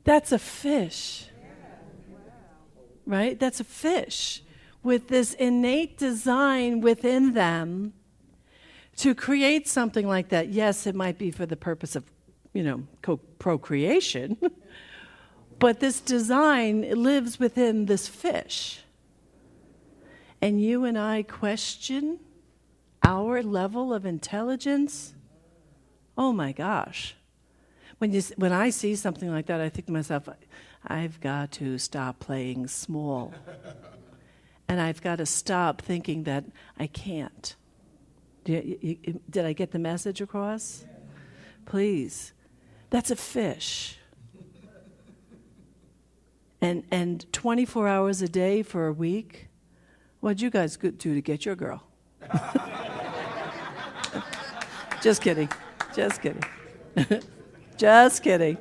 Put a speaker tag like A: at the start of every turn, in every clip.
A: That's a fish, right? That's a fish with this innate design within them to create something like that. Yes, it might be for the purpose of, procreation, but this design lives within this fish. And you and I question our level of intelligence. Oh my gosh. When I see something like that, I think to myself, I've got to stop playing small. And I've got to stop thinking that I can't. Did I get the message across? Please. That's a fish. And 24 hours a day for a week? What'd you guys do to get your girl? Just kidding. Just kidding. Just kidding.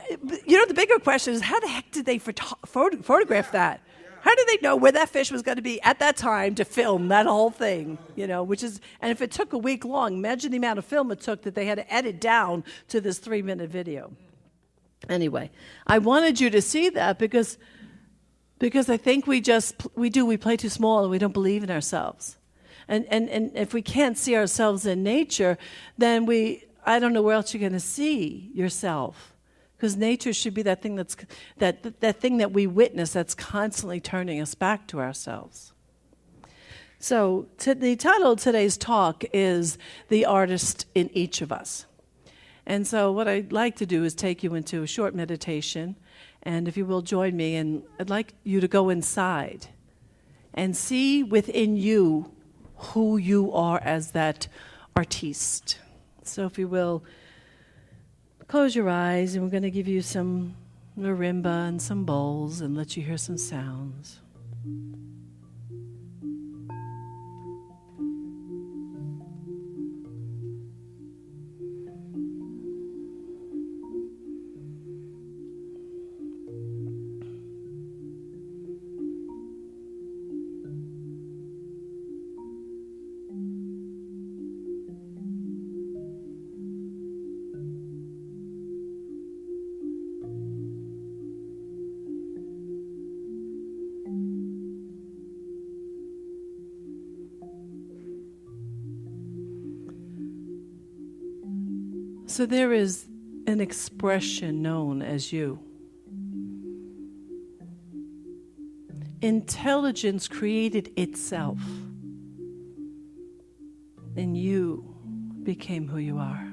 A: The bigger question is, how the heck did they photograph that? How did they know where that fish was going to be at that time to film that whole thing? And if it took a week long, imagine the amount of film it took that they had to edit down to this 3-minute video. Anyway, I wanted you to see that because I think we play too small and we don't believe in ourselves. And if we can't see ourselves in nature, then I don't know where else you're going to see yourself. Because nature should be that thing that thing that we witness that's constantly turning us back to ourselves. So the title of today's talk is The Artist in Each of Us. And so what I'd like to do is take you into a short meditation. And if you will join me, and I'd like you to go inside and see within you who you are as that artiste. So if you will, close your eyes, and we're going to give you some marimba and some bowls and let you hear some sounds. So there is an expression known as you. Intelligence created itself, and you became who you are.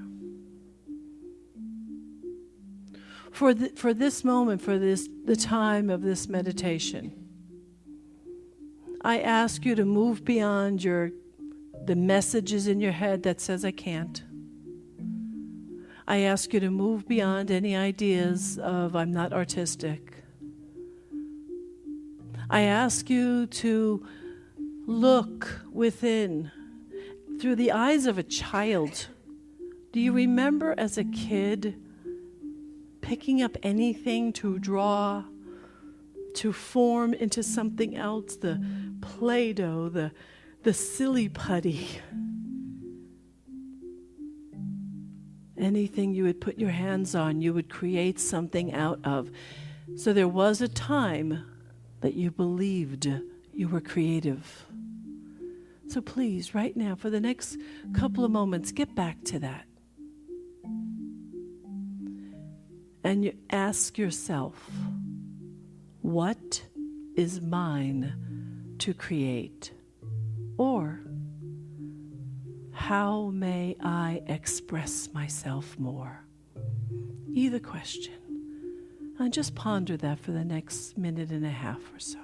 A: For this moment, the time of this meditation, I ask you to move beyond the messages in your head that says I can't. I ask you to move beyond any ideas of I'm not artistic. I ask you to look within through the eyes of a child. Do you remember as a kid picking up anything to draw, to form into something else, the Play-Doh, the silly putty? Anything you would put your hands on, you would create something out of. So there was a time that you believed you were creative. So please, right now, for the next couple of moments, get back to that. And you ask yourself, what is mine to create? Or, how may I express myself more? Either question. And just ponder that for the next minute and a half or so.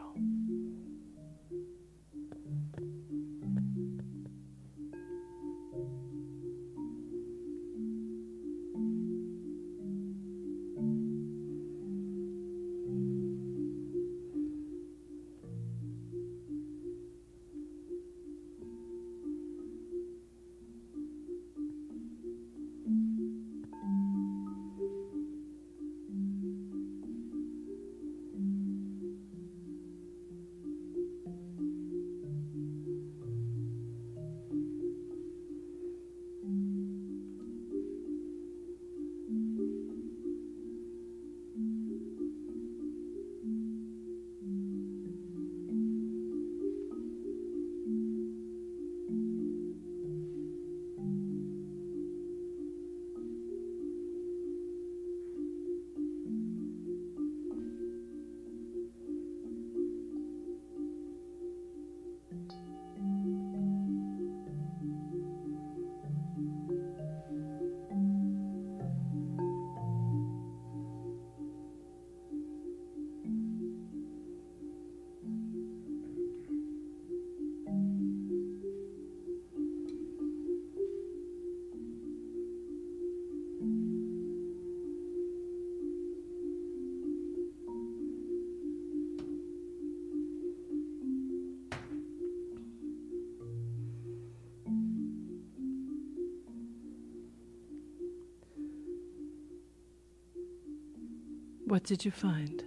A: What did you find?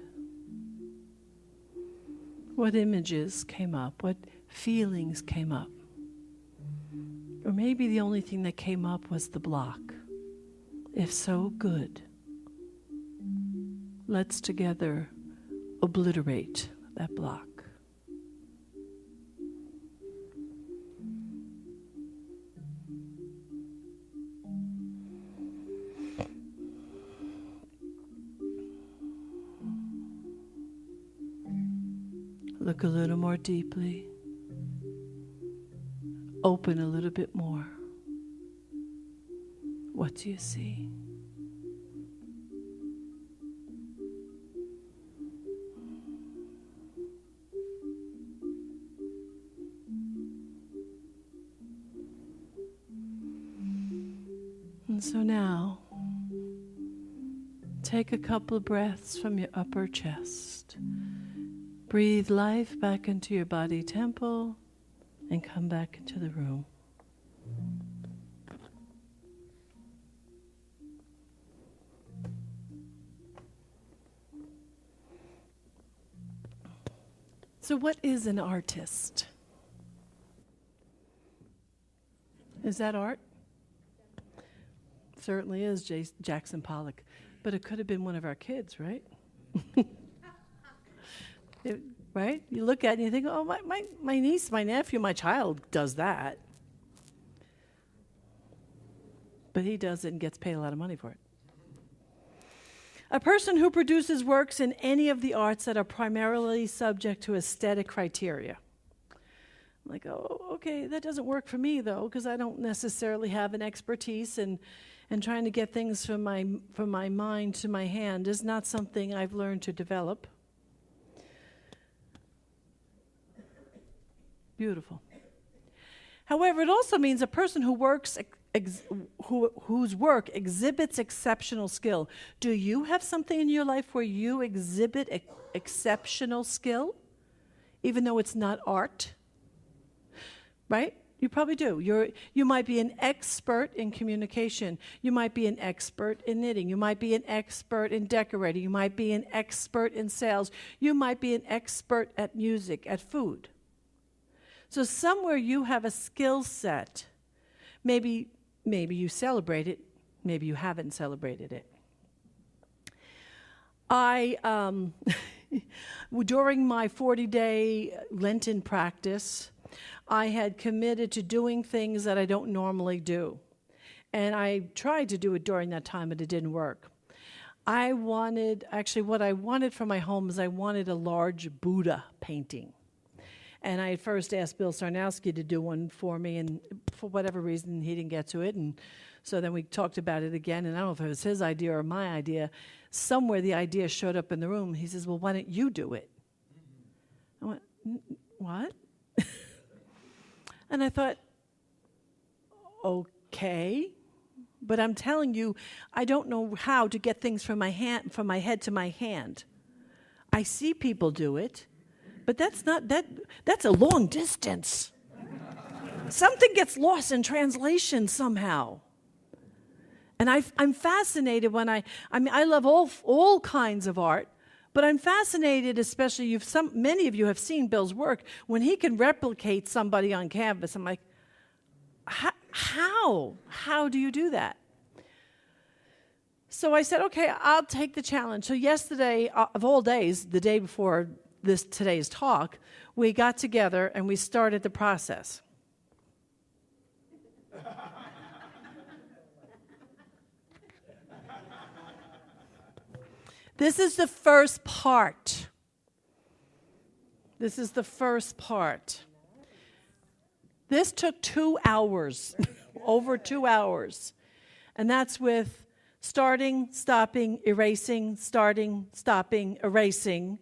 A: What images came up? What feelings came up? Or maybe the only thing that came up was the block. If so, good. Let's together obliterate that block. Look a little more deeply. Open a little bit more. What do you see? And so now, take a couple of breaths from your upper chest. Breathe life back into your body temple and come back into the room. So what is an artist? Is that art? Certainly is Jackson Pollock. But it could have been one of our kids, right? Right? You look at it and you think, oh, my niece, my nephew, my child does that. But he does it and gets paid a lot of money for it. A person who produces works in any of the arts that are primarily subject to aesthetic criteria. I'm like, oh, okay, that doesn't work for me, though, because I don't necessarily have an expertise, and trying to get things from my mind to my hand is not something I've learned to develop. Beautiful. However, it also means a person who works whose work exhibits exceptional skill. Do you have something in your life where you exhibit exceptional skill, even though it's not art? Right? You probably do. You might be an expert in communication. You might be an expert in knitting. You might be an expert in decorating. You might be an expert in sales. You might be an expert at music, at food. So somewhere you have a skill set. Maybe you celebrate it. Maybe you haven't celebrated it. During my 40-day Lenten practice, I had committed to doing things that I don't normally do. And I tried to do it during that time, but it didn't work. What I wanted for my home is I wanted a large Buddha painting. And I had first asked Bill Sarnowski to do one for me, and for whatever reason, he didn't get to it. And so then we talked about it again, and I don't know if it was his idea or my idea. Somewhere the idea showed up in the room. He says, well, why don't you do it? I went, what? And I thought, okay. But I'm telling you, I don't know how to get things from my head to my hand. I see people do it. But that's a long distance. Something gets lost in translation somehow. And I'm fascinated when I love all kinds of art, but I'm fascinated, especially many of you have seen Bill's work, when he can replicate somebody on canvas. I'm like, how do you do that? So I said, okay, I'll take the challenge. So yesterday, of all days, the day before today's talk, we got together and we started the process. This is the first part. This took 2 hours, over 2 hours. And that's with starting, stopping, erasing, starting, stopping, erasing,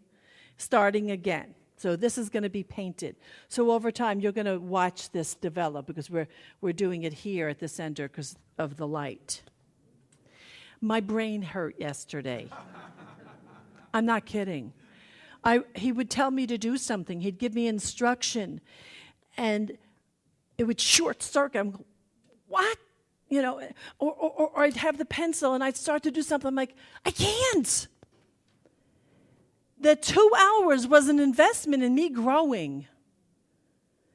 A: starting again. So this is going to be painted. So over time, you're going to watch this develop because we're doing it here at the center because of the light. My brain hurt yesterday. I'm not kidding. He would tell me to do something. He'd give me instruction, and it would short circuit. I'm going, what? You know, or I'd have the pencil, and I'd start to do something. I'm like, I can't. The 2 hours was an investment in me growing.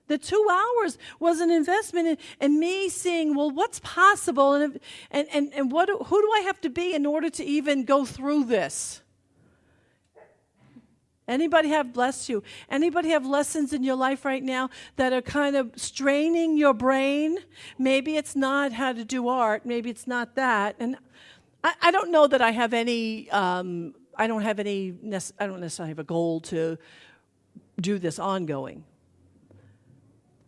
A: The 2 hours was an investment in me seeing, well, what's possible, and who do I have to be in order to even go through this? Anybody have, bless you, anybody have lessons in your life right now that are kind of straining your brain? Maybe it's not how to do art. Maybe it's not that. And I don't know that I have any, I don't necessarily have a goal to do this ongoing.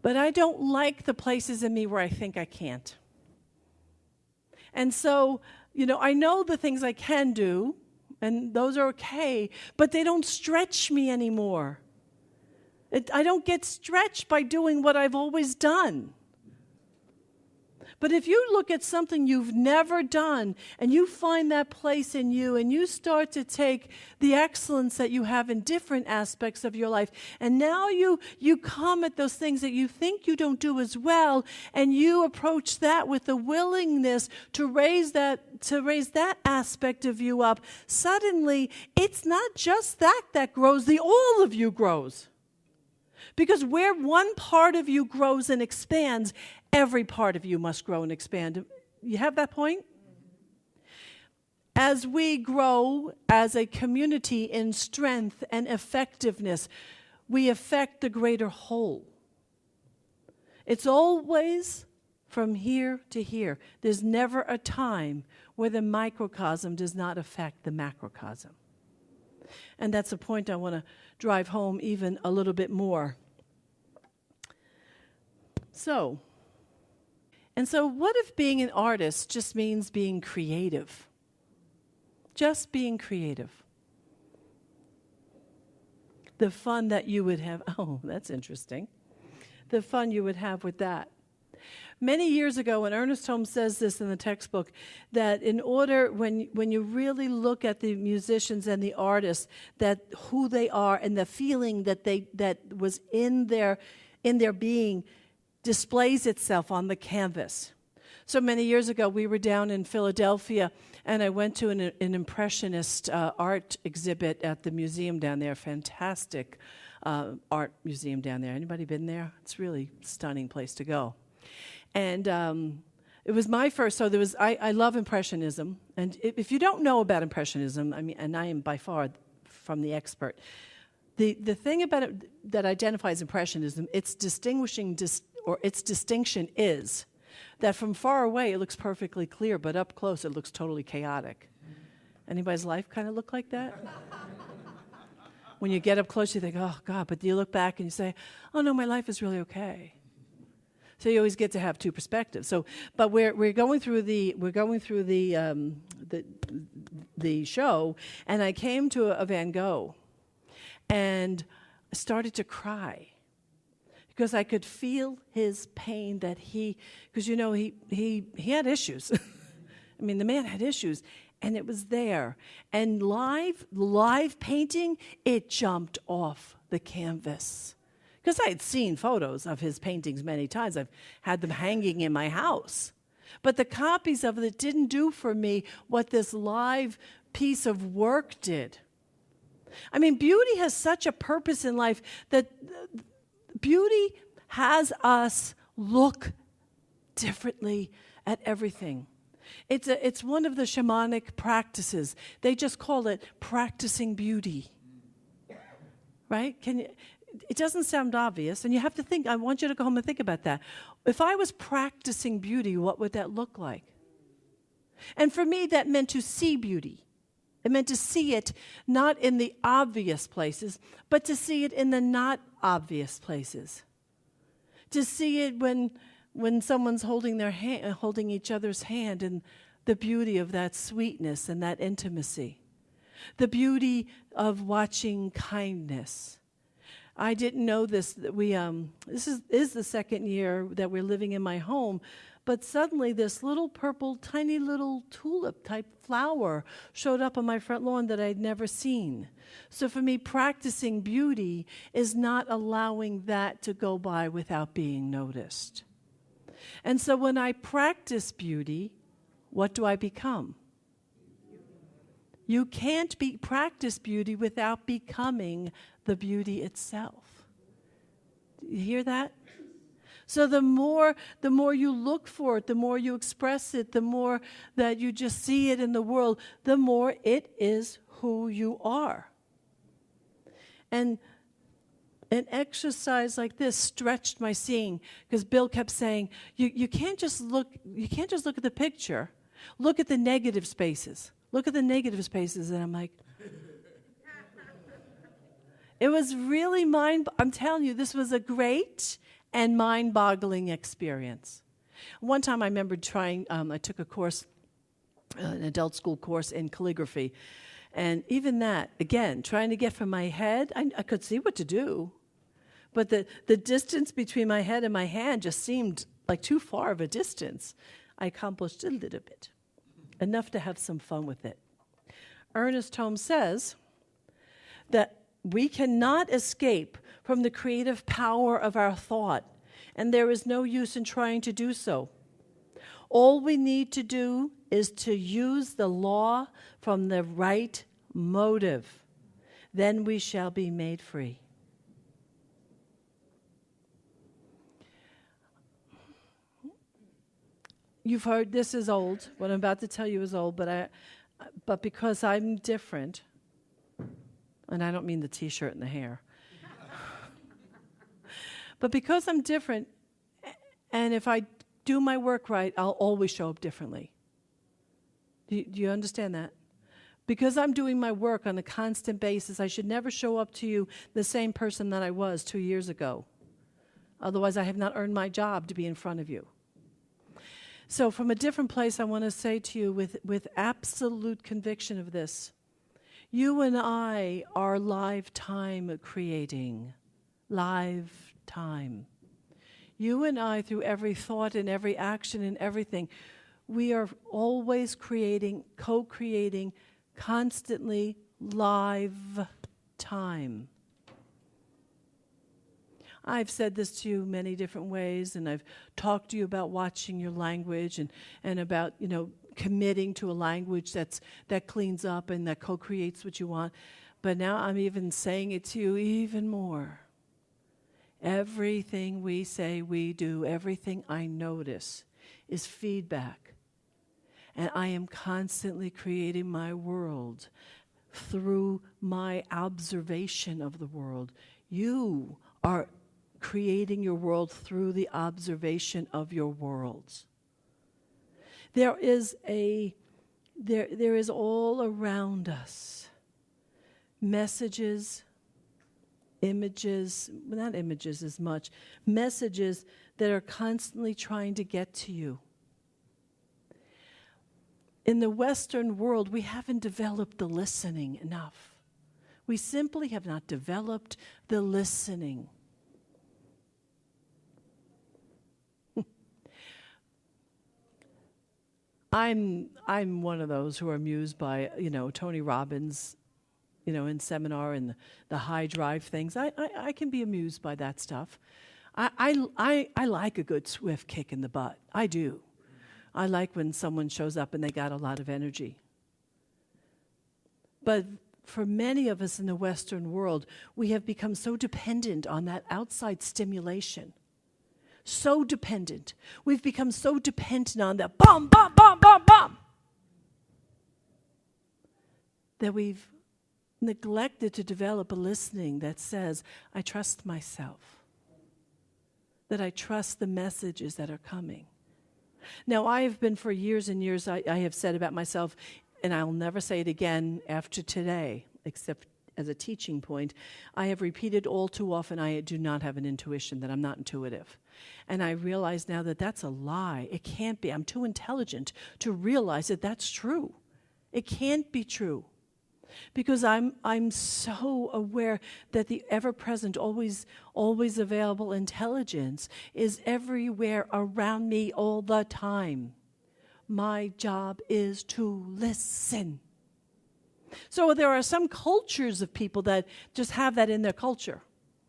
A: But I don't like the places in me where I think I can't. And so, I know the things I can do, and those are okay, but they don't stretch me anymore. I don't get stretched by doing what I've always done. But if you look at something you've never done and you find that place in you and you start to take the excellence that you have in different aspects of your life, and now you come at those things that you think you don't do as well, and you approach that with the willingness to raise that aspect of you up, suddenly it's not just that grows, the all of you grows. Because where one part of you grows and expands, every part of you must grow and expand. You have that point? As we grow as a community in strength and effectiveness, we affect the greater whole. It's always from here to here. There's never a time where the microcosm does not affect the macrocosm. And that's a point I want to drive home even a little bit more. So what if being an artist just means being creative? Just being creative. The fun that you would have, oh, that's interesting. The fun you would have with that. Many years ago, and Earnest Home says this in the textbook, that in order, when you really look at the musicians and the artists, that who they are and the feeling that was in their being displays itself on the canvas. So many years ago, we were down in Philadelphia, and I went to an impressionist art exhibit at the museum down there. Fantastic art museum down there. Anybody been there? It's really a stunning place to go. And it was my first, so there was, I love Impressionism. And if you don't know about Impressionism, and I am by far from the expert, the thing about it that identifies Impressionism, its distinction is that from far away it looks perfectly clear, but up close it looks totally chaotic. Anybody's life kind of look like that? When you get up close, you think, oh God, but you look back and you say, oh no, my life is really okay. So you always get to have two perspectives. So, but we're going through the show, and I came to a Van Gogh, and I started to cry because I could feel his pain that because he had issues. I mean, the man had issues, and it was there. And live painting, it jumped off the canvas. Because I had seen photos of his paintings many times. I've had them hanging in my house. But the copies of it didn't do for me what this live piece of work did. I mean, beauty has such a purpose in life that beauty has us look differently at everything. It's one of the shamanic practices. They just call it practicing beauty. Right? It doesn't sound obvious, and you have to think, I want you to go home and think about that. If I was practicing beauty, what would that look like? And for me, that meant to see beauty. It meant to see it not in the obvious places, but to see it in the not obvious places. To see it when someone's holding their hand, holding each other's hand, and the beauty of that sweetness and that intimacy. The beauty of watching kindness. I didn't know this. That this is the second year that we're living in my home, but suddenly this little purple, tiny little tulip-type flower showed up on my front lawn that I'd never seen. So for me, practicing beauty is not allowing that to go by without being noticed. And so when I practice beauty, what do I become? You can't practice beauty without becoming the beauty itself. You hear that? So the more you look for it, the more you express it, the more that you just see it in the world, the more it is who you are. And an exercise like this stretched my seeing, because Bill kept saying, you can't just look at the picture. Look at the negative spaces. Look at the negative spaces. And I'm like, it was really I'm telling you, this was a great and mind-boggling experience. One time I remember I took a course, an adult school course in calligraphy. And even that, again, trying to get from my head, I could see what to do. But the distance between my head and my hand just seemed like too far of a distance. I accomplished a little bit, enough to have some fun with it. Earnest Home says that we cannot escape from the creative power of our thought, and there is no use in trying to do so. All we need to do is to use the law from the right motive. Then we shall be made free. You've heard this is old. What I'm about to tell you is old, but because I'm different, and I don't mean the T-shirt and the hair, but because I'm different, and if I do my work right, I'll always show up differently. Do you understand that? Because I'm doing my work on a constant basis, I should never show up to you the same person that I was 2 years ago. Otherwise, I have not earned my job to be in front of you. So from a different place, I want to say to you with absolute conviction of this, you and I are lifetime creating. Lifetime. You and I, through every thought and every action and everything, we are always creating, co-creating, constantly lifetime. I've said this to you many different ways, and I've talked to you about watching your language and about, committing to a language that cleans up and that co-creates what you want. But now I'm even saying it to you even more. Everything we say, we do, everything I notice is feedback. And I am constantly creating my world through my observation of the world. You are creating your world through the observation of your worlds. There is all around us messages, images, not images as much, messages that are constantly trying to get to you. In the Western world, we haven't developed the listening enough. We simply have not developed the listening. I'm one of those who are amused by, Tony Robbins, in seminar and the high drive things. I can be amused by that stuff. I like a good swift kick in the butt. I do. I like when someone shows up and they got a lot of energy. But for many of us in the Western world, we have become so dependent on that outside stimulation. So dependent. We've become so dependent on that bum, bum, bum, bum, bum, that we've neglected to develop a listening that says, I trust myself, that I trust the messages that are coming. Now, I have been for years and years, I have said about myself, and I'll never say it again after today, except as a teaching point, I have repeated all too often, I do not have an intuition, that I'm not intuitive. And I realize now that that's a lie. It can't be. I'm too intelligent to realize that that's true. It can't be true. Because I'm so aware that the ever-present, always available intelligence is everywhere around me all the time. My job is to listen. So there are some cultures of people that just have that in their culture,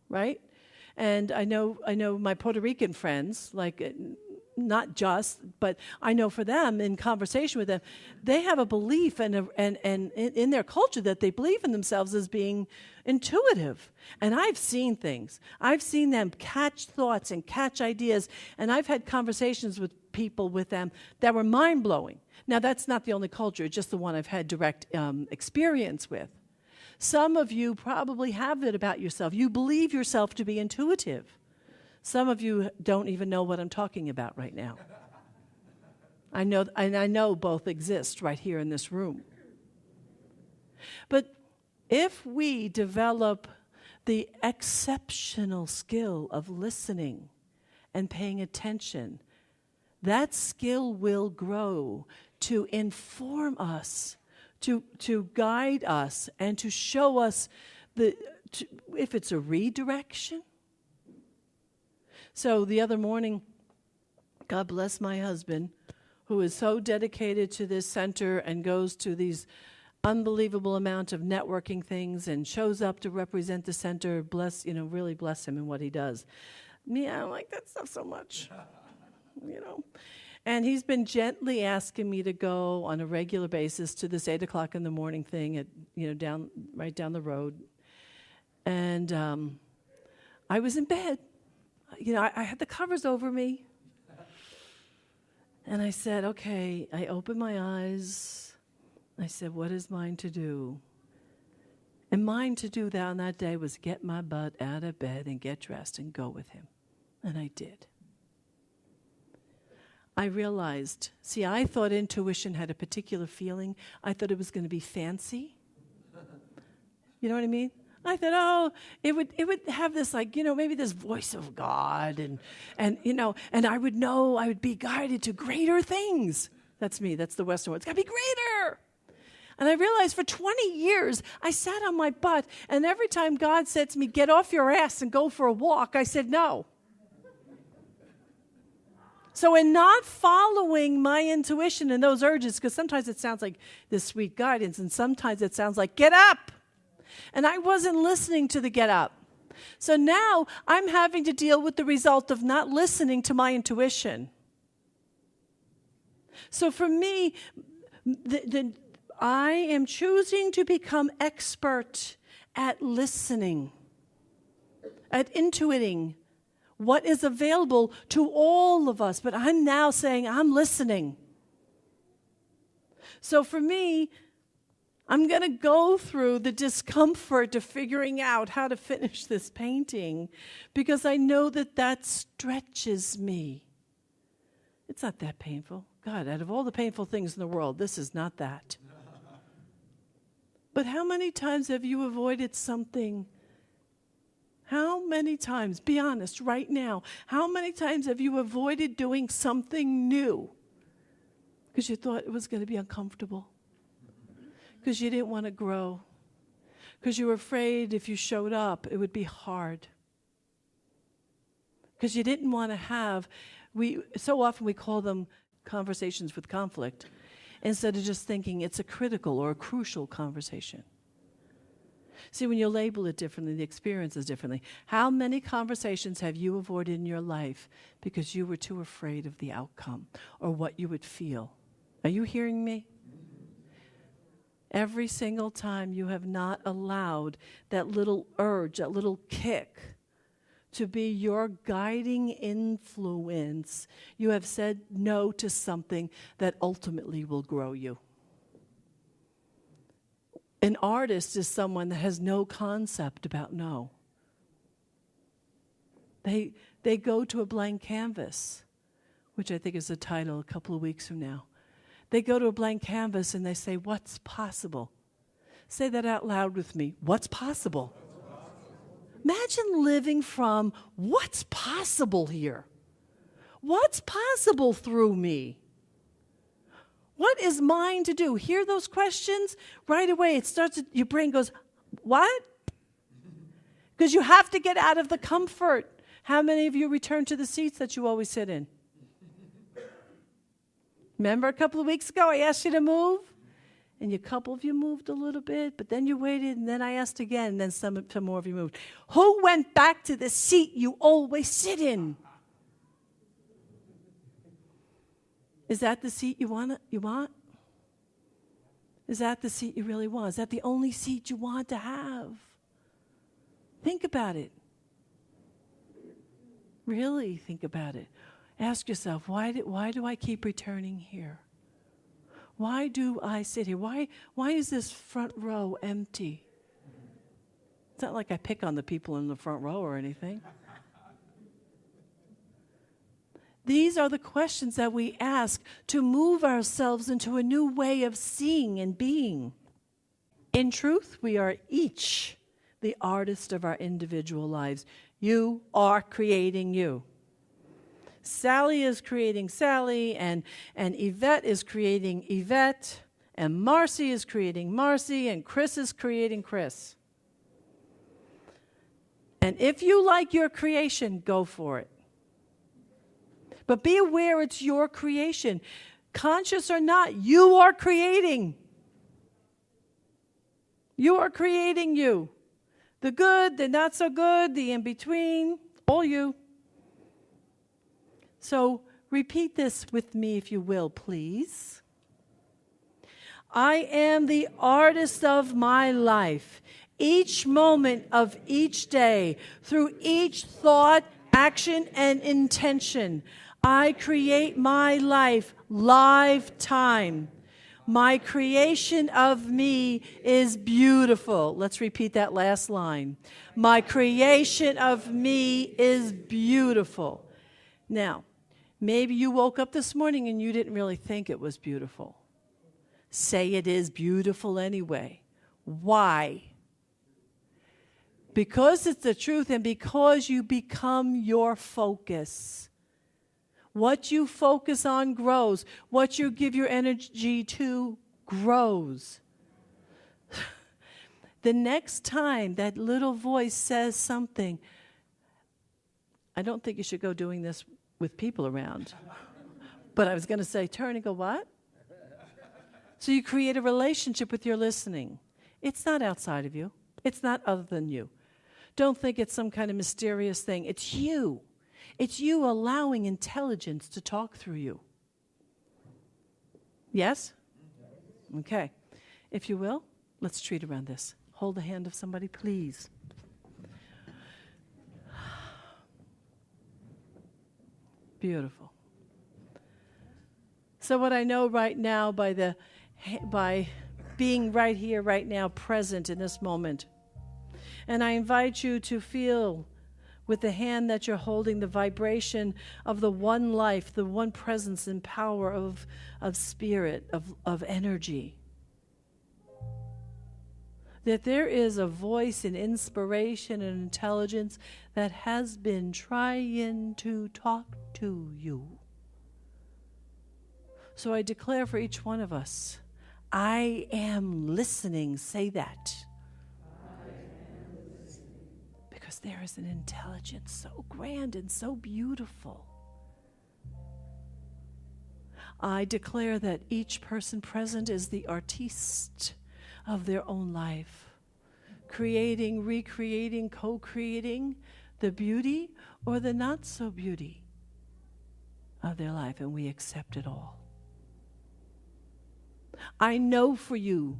A: right? And I know my Puerto Rican friends, like not just, but I know for them, in conversation with them, they have a belief and in their culture that they believe in themselves as being intuitive. And I've seen things. I've seen them catch thoughts and catch ideas, and I've had conversations with people with them that were mind-blowing. Now, that's not the only culture, just the one I've had direct experience with. Some of you probably have it about yourself. You believe yourself to be intuitive. Some of you don't even know what I'm talking about right now. I know both exist right here in this room. But if we develop the exceptional skill of listening and paying attention, that skill will grow to inform us, to guide us, and to show us if it's a redirection. So the other morning, God bless my husband, who is so dedicated to this center and goes to these unbelievable amount of networking things and shows up to represent the center. Really bless him in what he does. Me, I don't like that stuff so much, And he's been gently asking me to go on a regular basis to this 8 o'clock in the morning thing at right down the road. And I was in bed. I had the covers over me. And I said, okay, I opened my eyes. I said, what is mine to do? And mine to do on that day was get my butt out of bed and get dressed and go with him. And I did. I realized, I thought intuition had a particular feeling. I thought it was going to be fancy. You know what I mean? I thought, it would have this maybe this voice of God and I would know I would be guided to greater things. That's me. That's the Western word. It's got to be greater. And I realized for 20 years I sat on my butt, and every time God said to me, get off your ass and go for a walk, I said no. So in not following my intuition and those urges, because sometimes it sounds like this sweet guidance, and sometimes it sounds like get up. And I wasn't listening to the get up. So now I'm having to deal with the result of not listening to my intuition. So for me, I am choosing to become expert at listening, at intuiting what is available to all of us. But I'm now saying I'm listening. So for me, I'm going to go through the discomfort of figuring out how to finish this painting because I know that stretches me. It's not that painful. God, out of all the painful things in the world, this is not that. But how many times have you avoided something? How many times, be honest right now, how many times have you avoided doing something new because you thought it was going to be uncomfortable? Because you didn't want to grow. Because you were afraid if you showed up, it would be hard. Because you didn't want to have, so often we call them conversations with conflict, instead of just thinking it's a critical or a crucial conversation. See, when you label it differently, the experience is differently. How many conversations have you avoided in your life because you were too afraid of the outcome or what you would feel? Are you hearing me? Every single time you have not allowed that little urge, that little kick to be your guiding influence, you have said no to something that ultimately will grow you. An artist is someone that has no concept about no. They go to a blank canvas, which I think is the title a couple of weeks from now. They go to a blank canvas and they say, what's possible? Say that out loud with me. What's possible? Imagine living from what's possible here. What's possible through me? What is mine to do? Hear those questions? Right away, your brain goes, what? Because you have to get out of the comfort. How many of you return to the seats that you always sit in? Remember a couple of weeks ago I asked you to move? And a couple of you moved a little bit, but then you waited, and then I asked again, and then some more of you moved. Who went back to the seat you always sit in? Is that the seat you want? Is that the seat you really want? Is that the only seat you want to have? Think about it. Really think about it. Ask yourself, why do I keep returning here? Why do I sit here? Why is this front row empty? It's not like I pick on the people in the front row or anything. These are the questions that we ask to move ourselves into a new way of seeing and being. In truth, we are each the artist of our individual lives. You are creating you. Sally is creating Sally, and Yvette is creating Yvette, and Marcy is creating Marcy, and Chris is creating Chris. And if you like your creation, go for it. But be aware it's your creation. Conscious or not, you are creating. You are creating you. The good, the not so good, the in-between, all you. So repeat this with me, if you will, please. I am the artist of my life. Each moment of each day, through each thought, action, and intention, I create my life, lifetime. My creation of me is beautiful. Let's repeat that last line. My creation of me is beautiful. Now, maybe you woke up this morning and you didn't really think it was beautiful. Say it is beautiful anyway. Why? Because it's the truth and because you become your focus. What you focus on grows. What you give your energy to grows. The next time that little voice says something, I don't think you should go doing this with people around. But I was going to say, turn and go, what? So you create a relationship with your listening. It's not outside of you. It's not other than you. Don't think it's some kind of mysterious thing. It's you. It's you allowing intelligence to talk through you. Yes? Okay. If you will, let's treat around this. Hold the hand of somebody, please. Beautiful. So what I know right now by being right here, right now, present in this moment, and I invite you to feel with the hand that you're holding the vibration of the one life, the one presence and power of spirit, of energy. That there is a voice and inspiration and intelligence that has been trying to talk to you. So I declare for each one of us, I am listening. Say that. Because there is an intelligence so grand and so beautiful. I declare that each person present is the artiste of their own life, creating, recreating, co-creating the beauty or the not so beauty of their life, and we accept it all. I know for you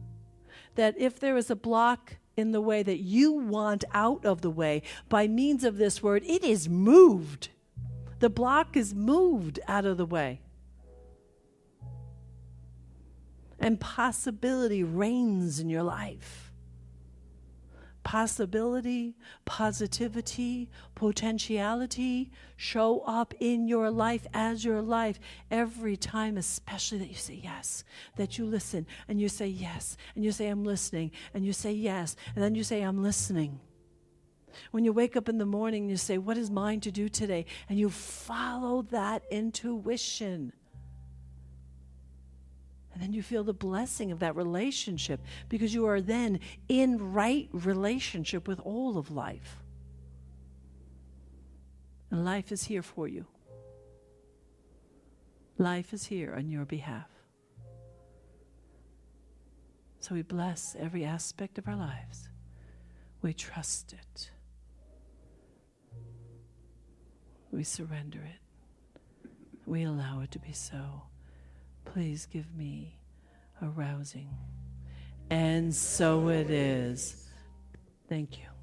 A: that if there is a block in the way that you want out of the way, by means of this word, it is moved. The block is moved out of the way. And possibility reigns in your life. Possibility, positivity, potentiality show up in your life as your life every time, especially that you say yes, that you listen, and you say yes, and you say I'm listening, and you say yes, and then you say I'm listening. When you wake up in the morning, you say, what is mine to do today? And you follow that intuition. And then you feel the blessing of that relationship because you are then in right relationship with all of life. And life is here for you. Life is here on your behalf. So we bless every aspect of our lives. We trust it. We surrender it. We allow it to be so. please give me a rousing. And so it is. Thank you.